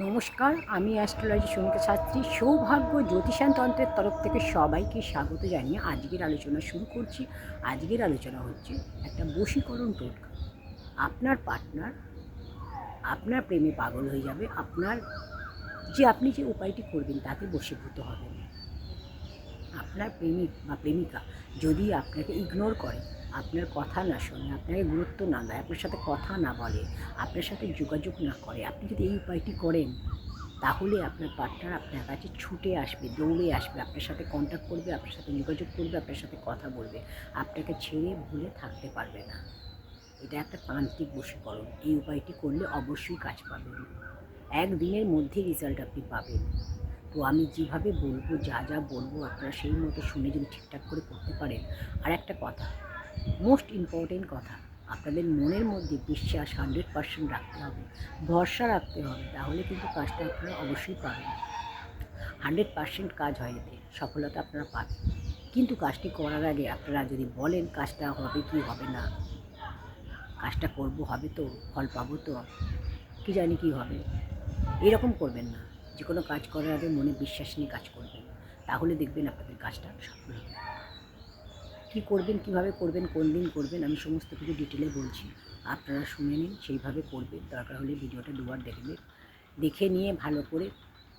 নমস্কার, আমি অ্যাস্ট্রোলজি সমীক্ষা শাস্ত্রী। সৌভাগ্য জ্যোতিষায়ন তন্ত্রের তরফ থেকে সবাইকে স্বাগত জানিয়ে আজকের আলোচনা শুরু করছি। আজকের আলোচনা হচ্ছে একটা বশীকরণ টোটকা। আপনার পার্টনার আপনার প্রেমে পাগল হয়ে যাবে, আপনি যে উপায়টি করবেন তাতে বশীভূত হবেন। আপনার প্রেমিক বা প্রেমিকা যদি আপনাকে ইগনোর করে, আপনার কথা না শোনে, আপনাকে গুরুত্ব না দেয়, আপনার সাথে কথা না বলে, আপনার সাথে যোগাযোগ না করে, আপনি যদি এই উপায়টি করেন তাহলে আপনার পার্টনার আপনার কাছে ছুটে আসবে, দৌড়ে আসবে, আপনার সাথে কন্ট্যাক্ট করবে, আপনার সাথে যোগাযোগ করবে, আপনার সাথে কথা বলবে, আপনাকে ছেড়ে ভুলে থাকতে পারবে না। এটা একটা তান্ত্রিক বশীকরণ। এই উপায়টি করলে অবশ্যই কাজ পাবেন, একদিনের মধ্যে রেজাল্ট আপনি পাবেন। তো আমি যেভাবে বলবো, যা যা বলবো আপনারা সেই মতো শুনে যদি ঠিকঠাক করে করতে পারেন। আর একটা কথা, মোস্ট ইম্পর্টেন্ট কথা, আপনাদের মনের মধ্যে বিশ্বাস 100% রাখতে হবে, ভরসা রাখতে হবে, তাহলে কিন্তু কাজটা আপনারা অবশ্যই পাবেন। 100% কাজ হয় এতে, সফলতা আপনারা পাবেন। কিন্তু কাজটি করার আগে আপনারা যদি বলেন কাজটা হবে কি হবে না, কাজটা করব হবে তো, ফল পাবো তো, কী জানি কী হবে, এরকম করবেন না। যে কোনো কাজ করার আগে মনে বিশ্বাস নিয়ে কাজ করবেন, তাহলে দেখবেন আপনাদের কাজটা সফল হবে। কী করবেন, কীভাবে করবেন, কোন দিন করবেন, আমি সমস্ত কিছু ডিটেলে বলছি, আপনারা শুনে নিন, সেইভাবে করবেন। দরকার হলে ভিডিওটা দুবার দেখবেন, দেখে নিয়ে ভালো করে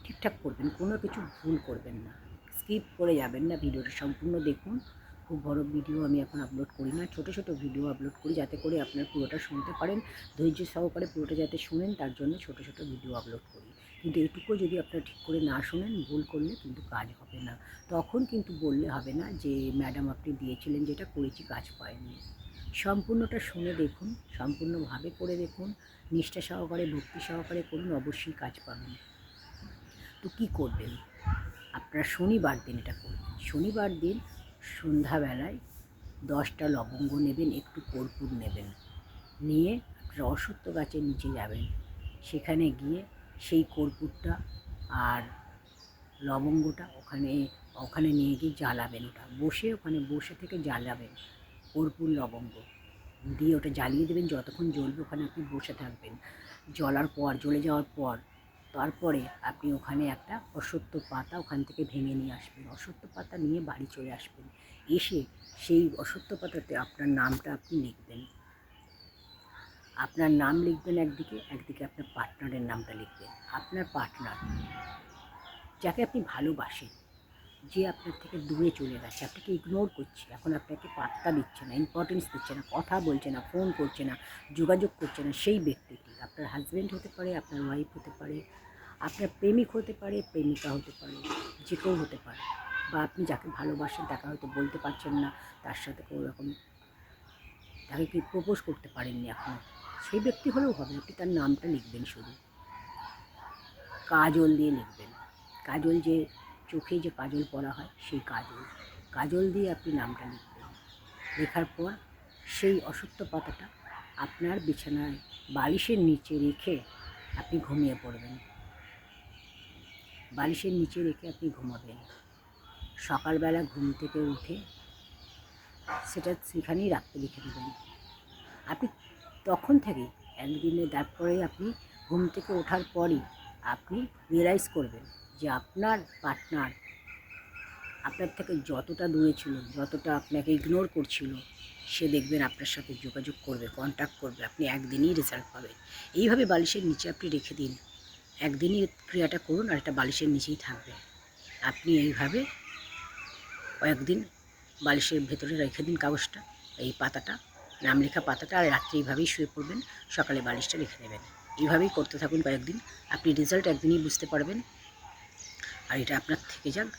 ঠিকঠাক করবেন, কোনো কিছু ভুল করবেন না, স্কিপ করে যাবেন না, ভিডিওটা সম্পূর্ণ দেখুন। খুব বড় ভিডিও আমি এখন আপলোড করি না, ছোট ছোট ভিডিও আপলোড করি যাতে করে আপনার পুরোটা শুনতে পারেন, ধৈর্য সহকারে পুরোটা যাতে শুনেন, তার জন্য ছোট ছোট ভিডিও আপলোড করি। কিন্তু এটুকু যদি আপনারা ঠিক করে না শোনেন, ভুল করলে কিন্তু কাজ হবে না। তখন কিন্তু বললে হবে না যে ম্যাডাম আপনি দিয়েছিলেন যেটা করেছি কাজ পায়নি। সম্পূর্ণটা শুনে দেখুন, সম্পূর্ণভাবে করে দেখুন, নিষ্ঠা সহকারে ভক্তি সহকারে করুন, অবশ্যই কাজ পাবেন। তো কী করবেন, আপনারা শনিবার দিন এটা করবেন। শনিবার দিন সন্ধ্যাবেলায় 10টা লবঙ্গ নেবেন, একটু কর্পূর নেবেন, নিয়ে আপনারা অশ্বত্থ গাছের নিচে যাবেন। সেখানে গিয়ে সেই কর্পূরটা আর লবঙ্গটা ওখানে ওখানে নিয়ে গিয়ে জ্বালাবেন। ওটা ওখানে বসে থেকে জ্বালাবেন, কর্পূর লবঙ্গ দিয়ে ওটা জ্বালিয়ে দেবেন। যতক্ষণ জ্বলবে ওখানে আপনি বসে থাকবেন। জ্বলে যাওয়ার পর তারপরে আপনি ওখানে একটা অশ্বত্থ পাতা ওখান থেকে ভেঙে নিয়ে আসবেন, অশ্বত্থ পাতা নিয়ে বাড়ি চলে আসবেন। এসে সেই অশ্বত্থ পাতাতে আপনার নামটা আপনি লিখবেন। আপনার নাম লিখবেন একদিকে, একদিকে আপনার পার্টনারের নামটা লিখবেন। আপনার পার্টনার যাকে আপনি ভালোবাসেন, যে আপনার থেকে দূরে চলে গেছে, আপনাকে ইগনোর করছে, এখন আপনাকে পাত্তা দিচ্ছে না, ইম্পর্টেন্স দিচ্ছে না, কথা বলছে না, ফোন করছে না, যোগাযোগ করছে না, সেই ব্যক্তিটি আপনার হাজব্যান্ড হতে পারে, আপনার ওয়াইফ হতে পারে, আপনার প্রেমিক হতে পারে, প্রেমিকা হতে পারে, যে কেউ হতে পারে। বা আপনি যাকে ভালোবাসেন তাকে হয়তো বলতে পারছেন না, তার সাথে কোনো রকম তাকে কি প্রপোজ করতে পারেননি এখনও, সেই ব্যক্তি হলেও হবে। আপনি তার নামটা লিখবেন, শুধু কাজল দিয়ে লিখবেন। কাজল, যে চোখে যে কাজল পরা হয় সেই কাজল, কাজল দিয়ে আপনি নামটা লিখবেন। লেখার পর সেই অশ্বত্থ পাতাটা আপনার বিছানায় বালিশের নিচে রেখে আপনি ঘুমিয়ে পড়বেন। বালিশের নিচে রেখে আপনি ঘুমাবেন। সকালবেলা ঘুম থেকে উঠে সেটা সেখানেই রাখতে লিখে দেবেন। আপনি তখন থেকেই একদিনে, তারপরে আপনি ঘুম থেকে ওঠার পরই আপনি রিয়েলাইজ করবেন যে আপনার পার্টনার আপনার থেকে যতটা দূরে ছিল, যতটা আপনাকে ইগনোর করছিল, সে দেখবেন আপনার সাথে যোগাযোগ করবে, কন্ট্যাক্ট করবে, আপনি একদিনই রেজাল্ট পাবেন। এইভাবে বালিশের নিচে আপনি রেখে দিন, একদিনই ক্রিয়াটা করুন, আর এটা বালিশের নিচেই থাকবে। আপনি এইভাবে কয়েকদিন বালিশের ভেতরে রেখে দিন কাগজটা, এই পাতাটা, নাম লেখা পাতাটা, আর রাত্রে এইভাবেই শুয়ে পড়বেন, সকালে বালিশটা রেখে দেবেন। এইভাবেই করতে থাকুন কয়েকদিন, আপনি রেজাল্ট একদিনই বুঝতে পারবেন। আর এটা আপনার থেকে যাক,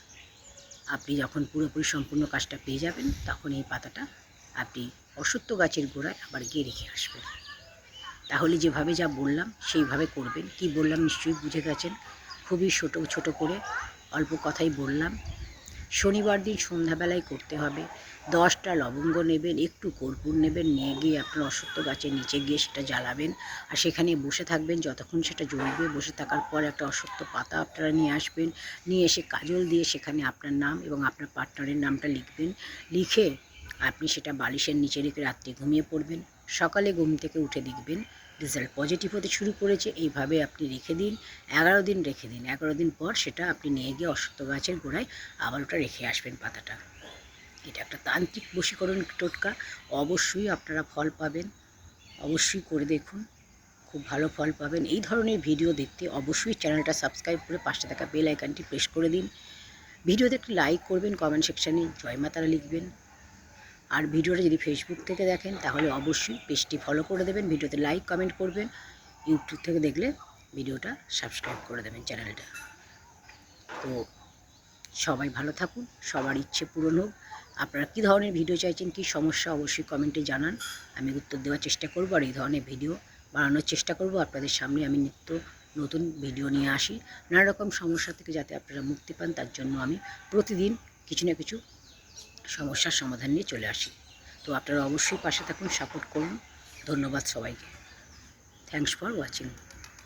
আপনি যখন পুরোপুরি সম্পূর্ণ কাজটা পেয়ে যাবেন, তখন এই পাতাটা আপনি অশ্বত্থ গাছের গোড়ায় আবার গিয়ে রেখে আসবেন। তাহলে যেভাবে যা বললাম সেইভাবে করবেন। কি বললাম নিশ্চয়ই বুঝে গেছেন, খুবই ছোটো ছোটো করে অল্প কথাই বললাম। শনিবার দিন সন্ধ্যাবেলায় করতে হবে। 10টা লবঙ্গ নেবেন, একটু কর্পূর নেবেন, নিয়ে গিয়ে আপনার অশ্বত্থ গাছের নিচে গিয়ে সেটা জ্বালাবেন, আর সেখানে বসে থাকবেন যতক্ষণ সেটা জ্বলবে। বসে থাকার পর একটা অশ্বত্থ পাতা আপনারা নিয়ে আসবেন, নিয়ে এসে কাজল দিয়ে সেখানে আপনার নাম এবং আপনার পার্টনারের নামটা লিখবেন। লিখে আপনি সেটা বালিশের নিচে রেখে রাত্রে ঘুমিয়ে পড়বেন। সকালে ঘুম থেকে উঠে দেখবেন রেজাল্ট পজিটিভ হতে শুরু করেছে। এইভাবে আপনি রেখে দিন, 11 দিন রেখে দিন। 11 দিন পর সেটা আপনি নিয়ে গিয়ে অশ্বত্থ গাছের গোড়ায় আবার ওটা রেখে আসবেন পাতাটা। এটা একটা তান্ত্রিক বশীকরণ টোটকা। অবশ্যই আপনারা ফল পাবেন, অবশ্যই করে দেখুন, খুব ভালো ফল পাবেন। এই ধরনের ভিডিও দেখতে অবশ্যই চ্যানেলটা সাবস্ক্রাইব করে পাশে থাকা বেল আইকনটি প্রেস করে দিন। ভিডিওতে একটি লাইক করবেন, কমেন্ট সেকশানে জয় মা তারা লিখবেন। আর ভিডিওটা যদি ফেসবুক থেকে দেখেন তাহলে অবশ্যই পেজটি ফলো করে দেবেন, ভিডিওতে লাইক কমেন্ট করবেন। ইউটিউব থেকে দেখলে ভিডিওটা সাবস্ক্রাইব করে দেবেন চ্যানেলটা। তো সবাই ভালো থাকুন, সবার ইচ্ছে পূরণ হোক। আপনারা কী ধরনের ভিডিও চাইছেন, কী সমস্যা অবশ্যই কমেন্টে জানান, আমি উত্তর দেওয়ার চেষ্টা করব। আর এই ধরনের ভিডিও বানানোর চেষ্টা করব। আপনাদের সামনে আমি নিত্য নতুন ভিডিও নিয়ে আসি, নানা রকম সমস্যা থেকে যাতে আপনারা মুক্তি পান, তার জন্য আমি প্রতিদিন কিছু না কিছু সমস্যার সমাধান নিয়ে চলে আসি। তো আপনারা অবশ্যই পাশে থাকুন, সাপোর্ট করুন। ধন্যবাদ সবাইকে। Thanks for watching.